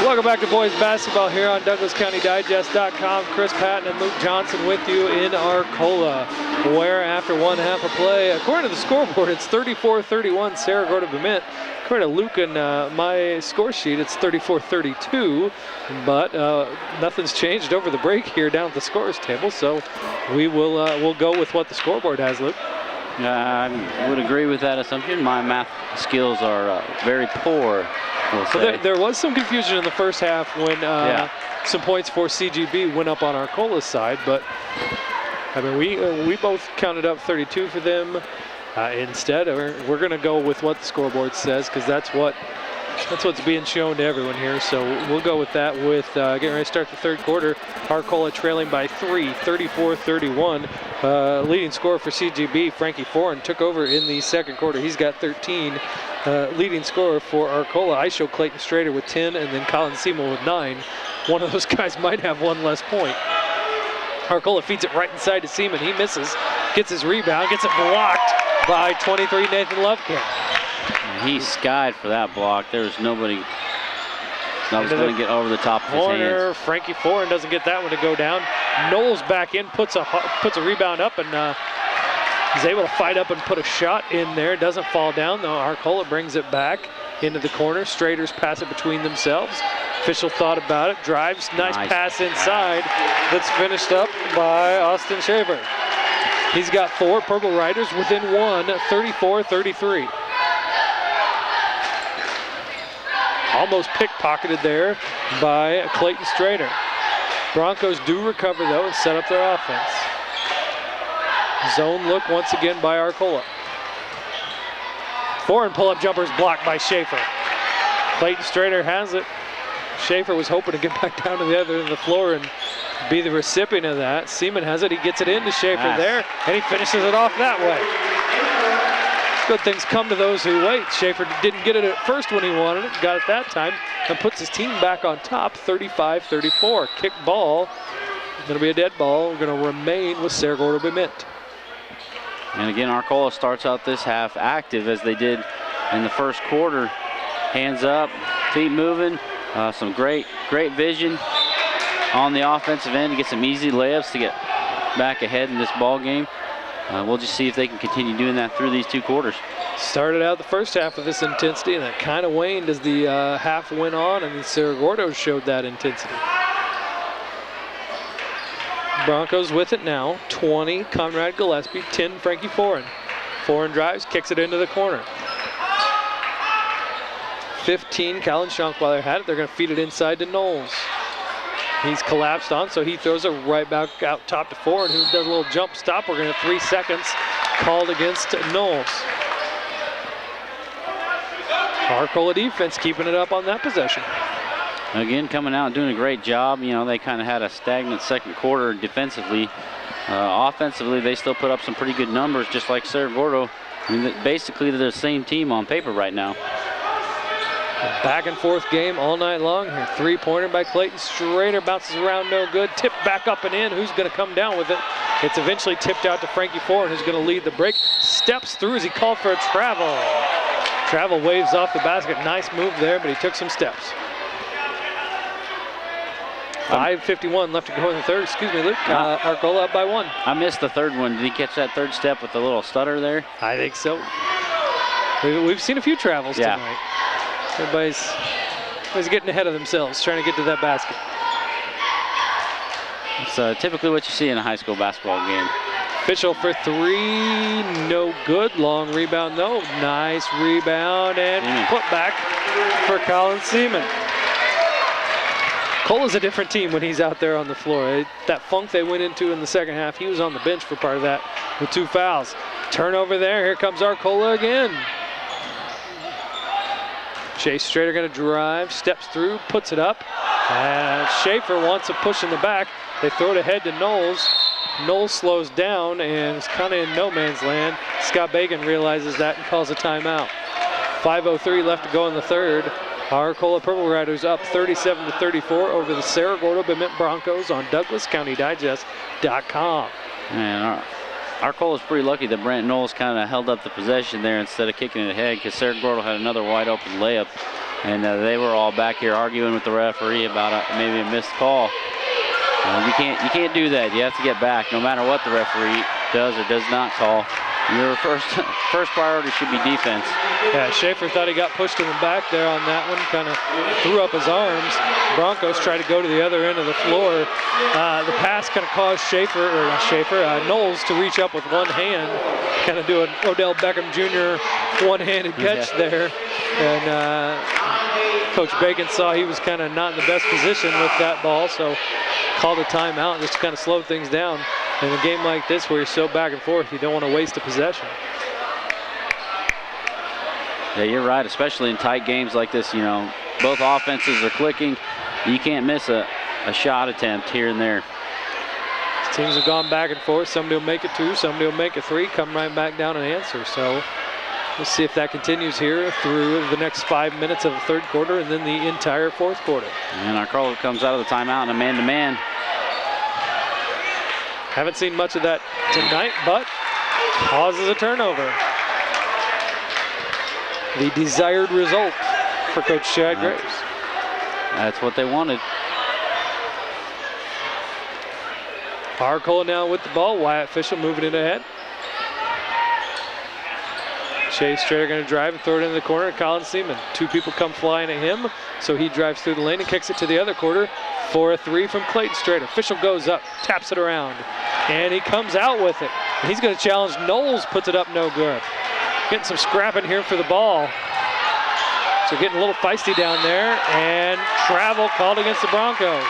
Welcome back to boys basketball here on DouglasCountyDigest.com. Chris Patton and Luke Johnson with you in Arcola, where after 1 half of play, according to the scoreboard, it's 34-31 Cerro-Gordo Bement. According to Luke and my score sheet, it's 34-32, but nothing's changed over the break here down at the scores table, so we'll go with what the scoreboard has, Luke. I would agree with that assumption. My math skills are very poor. So there was some confusion in the first half when some points for CGB went up on Arcola's side, but I mean we both counted up 32 for them. Instead, we're going to go with what the scoreboard says because that's what's being shown to everyone here. So we'll go with that. With getting ready to start the third quarter, Arcola trailing by 3, 34-31. Leading scorer for CGB, Frankie Foran, took over in the second quarter. He's got 13. Leading scorer for Arcola, I show Clayton Strader with 10, and then Colin Seymour with 9. One of those guys might have one less point. Arcola feeds it right inside to Seaman. He misses, gets his rebound, gets it blocked by 23 Nathan Lovekin. He skied for that block. There's nobody that was going to get over the top of his hands. Frankie Foran doesn't get that one to go down. Knowles back in, puts a rebound up, and he's able to fight up and put a shot in there. Doesn't fall down, though. Arcola brings it back into the corner. Straders pass it between themselves. Official thought about it, drives, nice pass inside. That's finished up by Austin Shaver. He's got 4. Purple Riders within 1, 34-33. Almost pickpocketed there by Clayton Strader. Broncos do recover, though, and set up their offense. Zone look once again by Arcola. Foreign pull-up jumpers blocked by Schaefer. Clayton Strader has it. Schaefer was hoping to get back down to the other end of the floor and be the recipient of that. Seaman has it. He gets it into Schaefer there, and he finishes it off that way. Good things come to those who wait. Schaefer didn't get it at first when he wanted it, got it that time, and puts his team back on top, 35-34. Kick ball, going to be a dead ball, going to remain with Cerro-Gordo Bement. And again, Arcola starts out this half active as they did in the first quarter. Hands up, feet moving, some great vision on the offensive end to get some easy layups to get back ahead in this ball game. We'll just see if they can continue doing that through these 2 quarters. Started out the first half of this intensity, and that kind of waned as the half went on, and Cerro-Gordo showed that intensity. Broncos with it now, 20, Conrad Gillespie, 10, Frankie Foran. Foran drives, kicks it into the corner. 15, Callan Schonkweiler had it. They're going to feed it inside to Knowles. He's collapsed on, so he throws it right back out top to Foran, who does a little jump stop. We're going to have 3 seconds called against Knowles. Arcola defense keeping it up on that possession. Again, coming out and doing a great job. You know, they kind of had a stagnant second quarter defensively. Offensively, they still put up some pretty good numbers, just like Cerro-Gordo. I mean, basically, they're the same team on paper right now. A back and forth game all night long here. 3-pointer by Clayton Strader, bounces around, no good. Tipped back up and in. Who's going to come down with it? It's eventually tipped out to Frankie Foran, who's going to lead the break. Steps through as he called for a travel. Travel waves off the basket. Nice move there, but he took some steps. 5:51 left to go in the third. Excuse me, Luke. Arcola up by 1. I missed the third one. Did he catch that third step with a little stutter there? I think so. We've seen a few travels tonight. Everybody's getting ahead of themselves, trying to get to that basket. It's typically what you see in a high school basketball game. Official for 3, no good. Long rebound, though. Nice rebound and put back for Colin Seaman. Cola's a different team when he's out there on the floor. That funk they went into in the second half, he was on the bench for part of that with 2 fouls. Turnover there. Here comes Arcola again. Chase Strader going to drive, steps through, puts it up. And Schaefer wants a push in the back. They throw it ahead to Knowles. Knowles slows down and is kind of in no man's land. Scott Bagan realizes that and calls a timeout. 5:03 left to go in the third. Arcola Purple Riders up 37-34 over the Cerro-Gordo Bement Broncos on DouglasCountyDigest.com. Man, Arcola's pretty lucky that Brant Knowles kind of held up the possession there instead of kicking it ahead, because Cerro-Gordo had another wide open layup And they were all back here arguing with the referee about maybe a missed call. You can't do that. You have to get back, no matter what the referee does or does not call. Your first priority should be defense. Yeah, Schaefer thought he got pushed in the back there on that one, kind of threw up his arms. Broncos tried to go to the other end of the floor. The pass kind of caused Knowles to reach up with one hand, kind of do an Odell Beckham Jr. one-handed catch there. And Coach Bacon saw he was kind of not in the best position with that ball, so called a timeout just to kind of slow things down. In a game like this where you're so back and forth, you don't want to waste a possession. Yeah, you're right, especially in tight games like this, you know, both offenses are clicking. You can't miss a shot attempt here and there. Teams have gone back and forth. Somebody will make it 2, somebody will make it 3, come right back down and answer. So we'll see if that continues here through the next 5 minutes of the third quarter and then the entire fourth quarter. And Arcola comes out of the timeout in a man-to-man. Haven't seen much of that tonight, but causes a turnover. The desired result for Coach Chad Graves. That's what they wanted. Arcola now with the ball. Wyatt Fischel moving it ahead. Chase Strader going to drive and throw it into the corner. Colin Seaman. 2 people come flying at him, so he drives through the lane and kicks it to the other quarter for a 3 from Clayton Strader. Fischel goes up, taps it around, and he comes out with it. And he's going to challenge Knowles, puts it up, no good. Getting some scrapping here for the ball. So getting a little feisty down there, and travel called against the Broncos.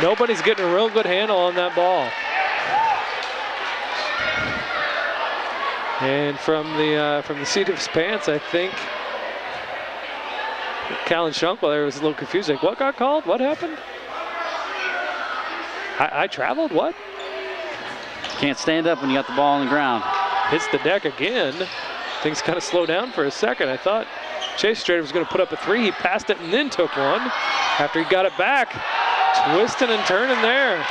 Nobody's getting a real good handle on that ball. And from the seat of his pants, I think Callan Shunkle there was a little confused. Like, what got called? What happened? I traveled? What? Can't stand up when you got the ball on the ground. Hits the deck again. Things kind of slow down for a second. I thought Chase Strader was going to put up a 3. He passed it and then took one. After he got it back, twisting and turning there.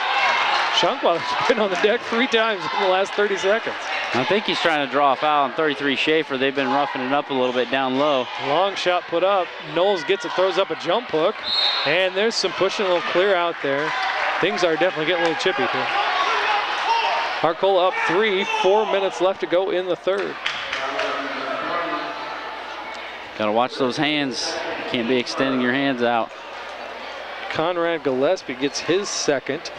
Shunkle's been on the deck 3 times in the last 30 seconds. I think he's trying to draw a foul on 33 Schaefer. They've been roughing it up a little bit down low. Long shot put up. Knowles gets it, throws up a jump hook. And there's some pushing, a little clear out there. Things are definitely getting a little chippy here. Arcola up 3, 4 minutes left to go in the third. Got to watch those hands. Can't be extending your hands out. Conrad Gillespie gets his second.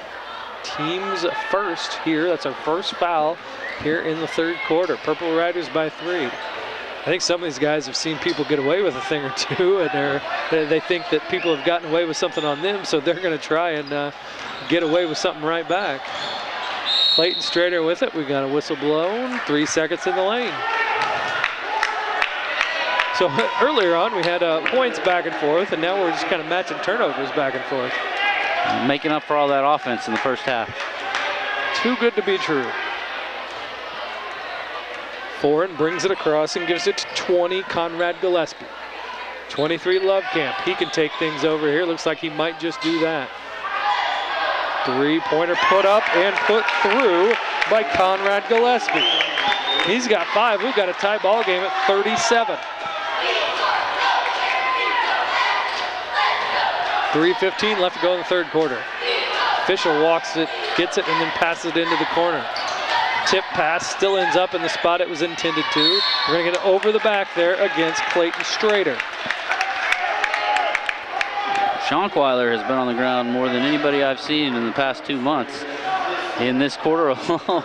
Team's first here. That's our first foul here in the third quarter. Purple Riders by 3. I think some of these guys have seen people get away with a thing or two, and they think that people have gotten away with something on them, so they're going to try and get away with something right back. Clayton Strader with it. We got a whistle blown. 3 seconds in the lane. So earlier on, we had points back and forth, and now we're just kind of matching turnovers back and forth. Making up for all that offense in the first half. Too good to be true. Foreign brings it across and gives it to 20, Conrad Gillespie. 23, Lovecamp. He can take things over here. Looks like he might just do that. 3-pointer put up and put through by Conrad Gillespie. He's got 5. We've got a tie ball game at 37. 3:15 left to go in the third quarter. Fischel walks it, gets it, and then passes it into the corner. Tip pass still ends up in the spot it was intended to. We're going to get it over the back there against Clayton Strader. Schonkweiler has been on the ground more than anybody I've seen in the past 2 months in this quarter alone.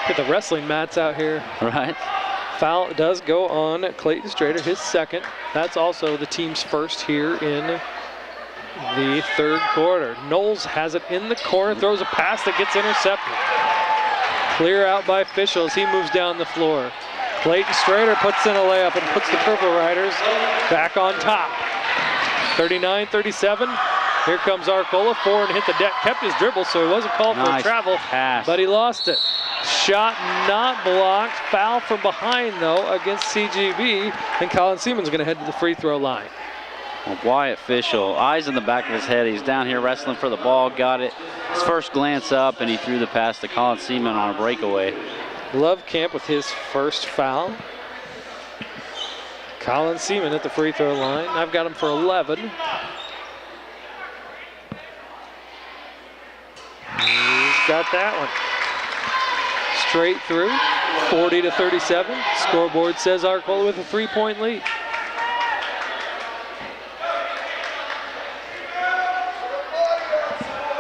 Get the wrestling mats out here. Right. Foul does go on Clayton Strader, his second. That's also the team's first here in the third quarter. Knowles has it in the corner, throws a pass that gets intercepted. Clear out by Fischel as he moves down the floor. Clayton Strader puts in a layup and puts the Purple Riders back on top. 39-37. Here comes Arcola. Foreign hit the deck, kept his dribble, so he wasn't called for a travel, but he lost it. Shot not blocked. Foul from behind, though, against CGB. And Colin Seaman's going to head to the free throw line. Well, Wyatt Fischel, eyes in the back of his head. He's down here wrestling for the ball, got it. His first glance up, and he threw the pass to Colin Seaman on a breakaway. Lovecamp with his first foul. Colin Seaman at the free throw line. I've got him for 11. He's got that one. Straight through, 40-37. Scoreboard says Arcola with a 3-point lead.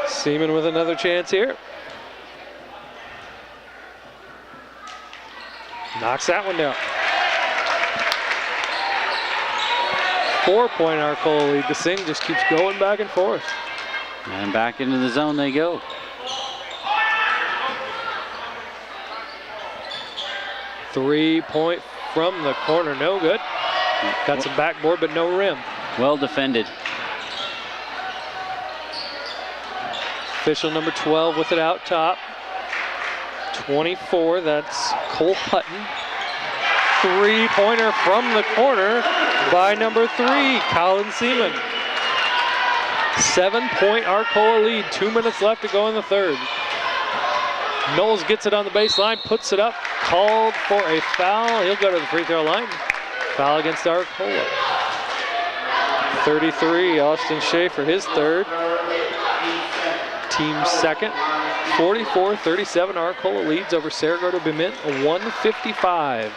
Seaman with another chance here. Knocks that one down. 4-point Arcola lead. The Sing just keeps going back and forth. And back into the zone they go. Three-point from the corner, no good. Got some backboard, but no rim. Well defended. Official number 12 with it out top. 24, that's Cole Hutton. Three-pointer from the corner by number 3, Colin Seaman. 7-point Arcola lead, 2 minutes left to go in the third. Knowles gets it on the baseline, puts it up, called for a foul. He'll go to the free throw line. Foul against Arcola. 33, Austin Schaefer, his third. Team second. 44-37, Arcola leads over Cerro-Gordo Bement, 1:55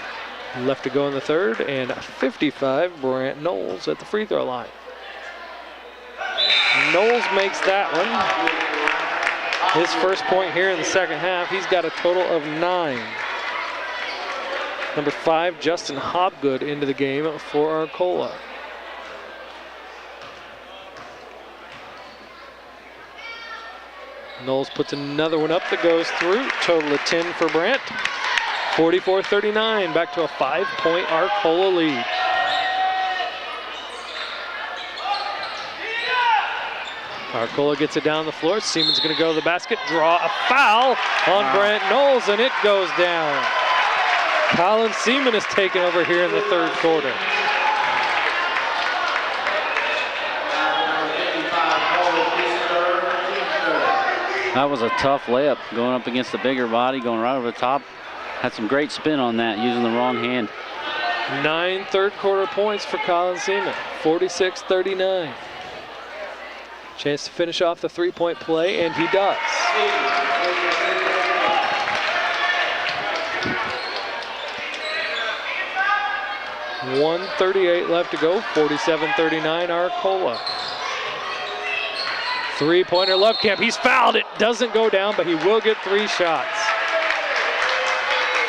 left to go in the third, and 55, Brant Knowles at the free throw line. Knowles makes that one. His first point here in the second half. He's got a total of 9. Number 5, Justin Hobgood into the game for Arcola. Knowles puts another one up that goes through. Total of 10 for Brant. 44-39, back to a 5-point Arcola lead. Arcola gets it down the floor. Seaman's going to go to the basket, draw a foul on Brant Knowles, and it goes down. Colin Seaman is taken over here in the third quarter. That was a tough layup, going up against the bigger body, going right over the top. Had some great spin on that, using the wrong hand. 9 third quarter points for Colin Seaman, 46-39. Chance to finish off the 3-point play, and he does. .138 left to go, 47-39 Arcola. Three-pointer, Lovecamp, he's fouled it. Doesn't go down, but he will get 3 shots.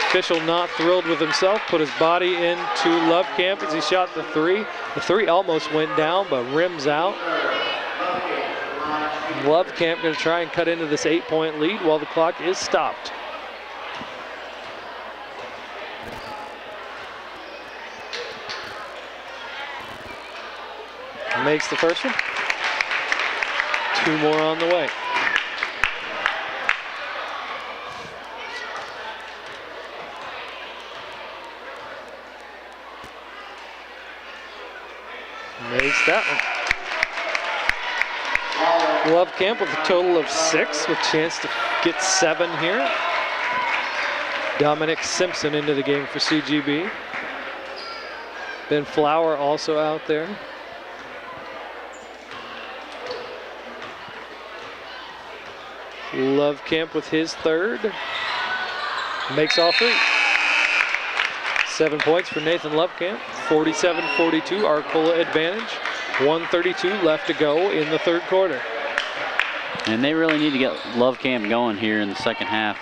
Official not thrilled with himself, put his body into Lovecamp as he shot the 3. The 3 almost went down, but rims out. Lovecamp going to try and cut into this 8-point lead while the clock is stopped. Makes the first one. 2 more on the way. Makes that one. Lovecamp with a total of 6 with chance to get 7 here. Dominic Simpson into the game for CGB. Ben Flower also out there. Lovecamp with his third. Makes all 3. 7 points for Nathan Lovecamp. 47-42, Arcola advantage. 1:32 left to go in the third quarter. And they really need to get Lovecamp going here in the second half.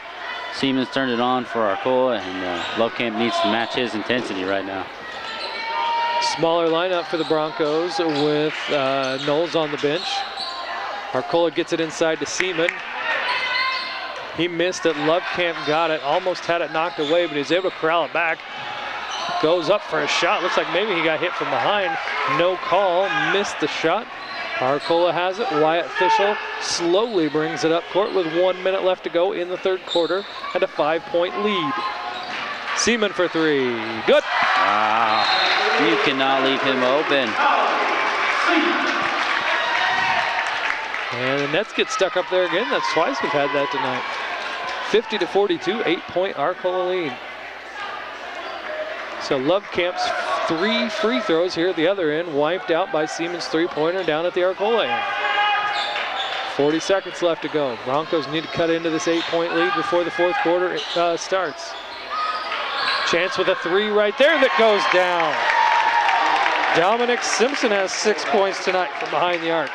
Siemens turned it on for Arcola, and Lovecamp needs to match his intensity right now. Smaller lineup for the Broncos with Knowles on the bench. Arcola gets it inside to Seaman. He missed it. Lovecamp got it. Almost had it knocked away, but he's able to corral it back. Goes up for a shot. Looks like maybe he got hit from behind. No call. Missed the shot. Arcola has it. Wyatt Fischel slowly brings it up court with 1 minute left to go in the third quarter and a 5-point lead. Seaman for 3. Good. Wow. You cannot leave him open. And the Nets get stuck up there again. That's twice we've had that tonight. 50-42, 8-point Arcola lead. So Lovecamp's 3 free throws here at the other end, wiped out by Siemens three-pointer down at the Arcola end. 40 seconds left to go. Broncos need to cut into this 8-point lead before the fourth quarter starts. Chance with a 3 right there that goes down. Dominic Simpson has 6 points tonight from behind the arc.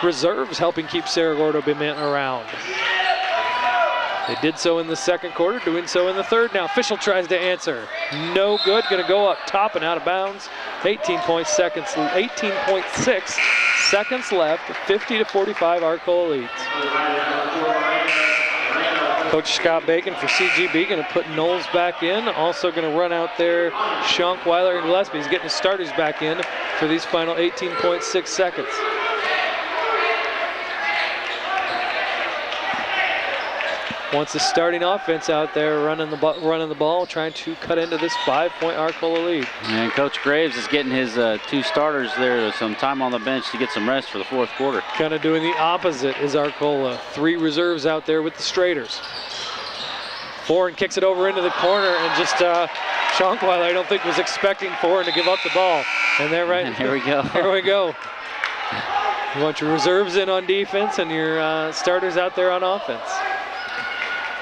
Reserves helping keep Cerro-Gordo Bement around. They did so in the second quarter, doing so in the third now. Fischel tries to answer. No good, gonna go up top and out of bounds. 18.6 seconds left, 50-45 Arcola leads. Coach Scott Bacon for CGB gonna put Knowles back in. Also gonna run out there Schonkweiler and Gillespie. He's getting his starters back in for these final 18.6 seconds. Wants the starting offense out there running the ball, trying to cut into this 5-point Arcola lead. And Coach Graves is getting his 2 starters there some time on the bench to get some rest for the fourth quarter. Kind of doing the opposite is Arcola. 3 reserves out there with the Straighters. Foreign kicks it over into the corner, and just Schonkweiler, I don't think was expecting Foreign to give up the ball. And they're right. And here we go. Here we go. You want your reserves in on defense and your starters out there on offense.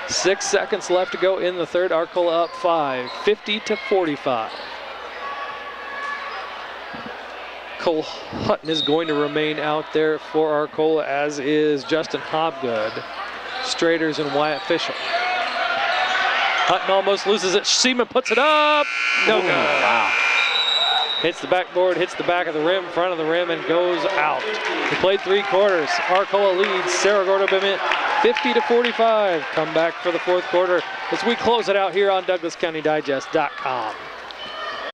6 seconds left to go in the third. Arcola up 5, 50-45. Cole Hutton is going to remain out there for Arcola, as is Justin Hobgood, Straighters, and Wyatt Fischel. Hutton almost loses it. Seaman puts it up. No good. Wow. Hits the backboard, hits the back of the rim, front of the rim, and goes out. We played 3 quarters. Arcola leads Cerro-Gordo Bement 50-45. Come back for the fourth quarter as we close it out here on DouglasCountyDigest.com.